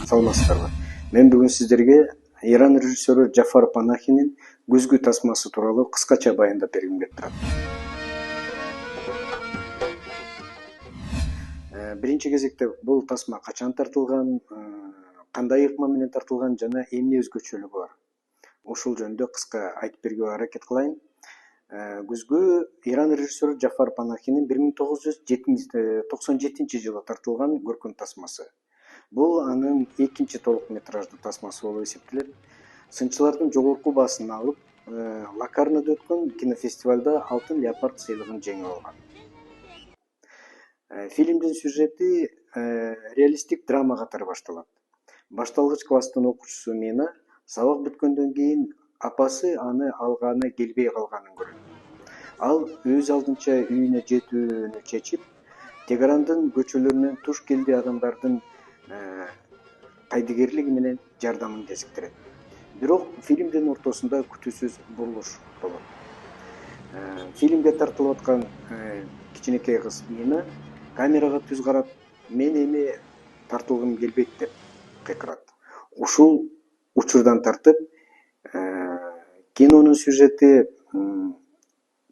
Саламатсыздарбы. Мен бүгүн сиздерге Иран режиссеру Джафар Панахинин «Күзгү тасмасы» тууралуу кыскача баяндап бергим келип турат. Биринчи кезекте бул тасма качан тартылган, кандай ыкма менен тартылган жана эмне өзгөчөлүгү бар? Ушул жөнүндө кыска айтып бергенге аракет кылайын. Күзгү Иран режиссеру Джафар Панахинин 1997-жылы тартылган көркөм тасмасы. Бул анын экинчи толук метраждуу тасмасы болуп эсептелет. Сынчылардын жогорку баасын алып, Локарнода өткөн кинофестивалда Алтын Леопард сыйлыгын жеңип алган. Фильмдин сюжети реалистик драма катары башталат. Башталгыч класстын окуучусу Мина сабак бүткөндөн кийин апасы аны алганы келбей калганын көрөт. Ал өз алдынча үйүнө жетүүнү чечип, Тегерандын көчөлөрүнөн туш келди адамдардын кайдыгерлиги менен жардамын кезиктирет. Бирок фильмдин ортосунда күтүүсүз бурулуш болот. Фильмге тартылып аткан кичинекей кыз Мина камерага түз карап, мен эми тартылгым келбейт деп кыйкырат. Ушул учурдан тартып кинонун сюжети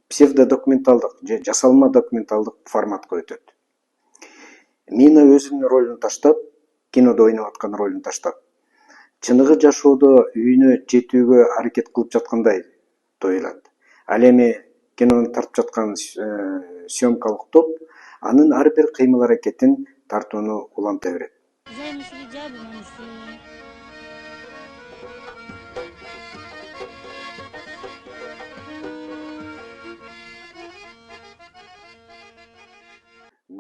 псевдодокументалдык же жасалма документалдык форматка өтөт. Мина өзүнүн ролун таштап, кинодо ойноп аткан ролун таштап, чыныгы жашоодо үйүнө жетүүгө аракет кылып жаткандай тоюлат. Ал эми кинону тартып жаткан съемкалык топ анын ар бир кыймыл аракетин тартууну уланта берет.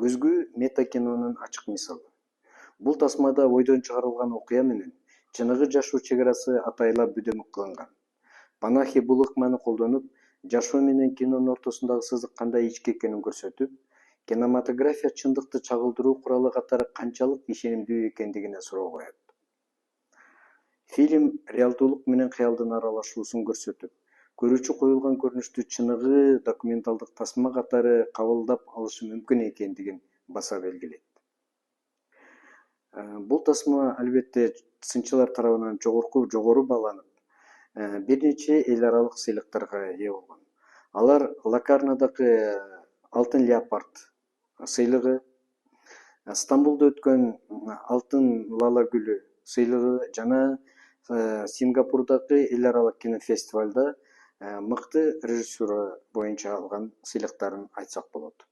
Күзгү метакинонун ачык мисалы. Бул тасмада ойдон чыгарылган окуя менен чыныгы жашоо чек арасы атайлап бүдөмүк кылынган. Панахи бул ыкманы колдонуп, жашоо менен кинонун ортосундагы сызык кандай ички экенин көрсөтүп, кинематография чындыкты чагылдыруу куралы катары канчалык ишенимдүү экендигине суроо коет. Фильм реалдуулук менен кыялдын аралашуусун көрсөтүп, көрүүчү коюлган көрүнүштү чыныгы документалдык тасма катары кабылдап алышы мүмкүн экендигин баса белгилейт. Бул тасма албетте сынчылар тарабынан жогору бааланып, бир нече эл аралык сыйлыктарга ээ болгон. Алар Локарнодагы Алтын Леопард сыйлыгы, Стамбулда өткөн Алтын Лала гүлү сыйлыгы жана Сингапурдагы эл аралык кинофестивалда мыкты режиссура боюнча алган сыйлыктарын айтсак болот.